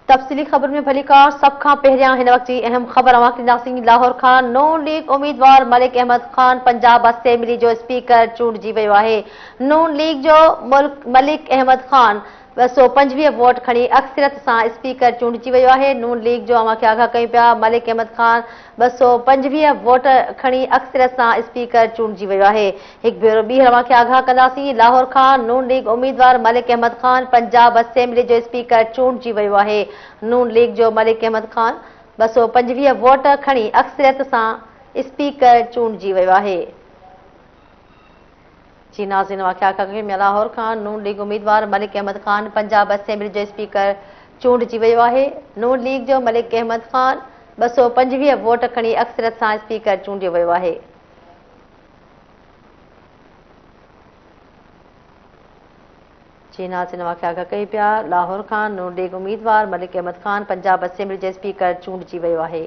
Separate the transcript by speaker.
Speaker 1: तफ़सीली ख़बर में भली कार सब खां पहिरियां हिन वक्त जी अहम ख़बर अवां ॾींदासीं। लाहौर खां नून लीग उम्मीदवार मलिक अहमद ख़ान पंजाब असेंबली जो स्पीकर चूंडिजी वियो आहे। नून लीग जो मलिक अहमद ख़ान 225 वोट खणी अक्सरियत सां स्पीकर चूंडिजी वियो आहे। नून लीग जो अवां खे आगाह कयूं पिया, मलिक अहमद ख़ान 225 वोट खणी अक्सरियत सां स्पीकर चूंडिजी वियो आहे। हिकु भेरो ॿीहर अवां खे आगाह कंदासीं। लाहौर खां नून लीग उम्मीदवार मलिक अहमद ख़ान पंजाब असेंबली जो स्पीकर चूंडिजी वियो आहे। नून लीग जो मलिक अहमद ख़ान 225 वोट खणी अक्सरियत सां स्पीकर चूंडिजी वियो आहे। जी नाज़रीन, लाहौर खां नून लीग उम्मीदवार मलिक अहमद ख़ान पंजाब असेंबली जो स्पीकर चूंडिजी वियो आहे। नून लीग जो मलिक अहमद ख़ान 225 वोट खणी अक्सरियत सां स्पीकर चूंडियो वियो आहे। जी नाज़रीन, आगाह कई पिया, लाहौर खां नून लीग उम्मीदवार मलिक अहमद ख़ान पंजाब असेंबली जो स्पीकर चूंडिजी वियो आहे।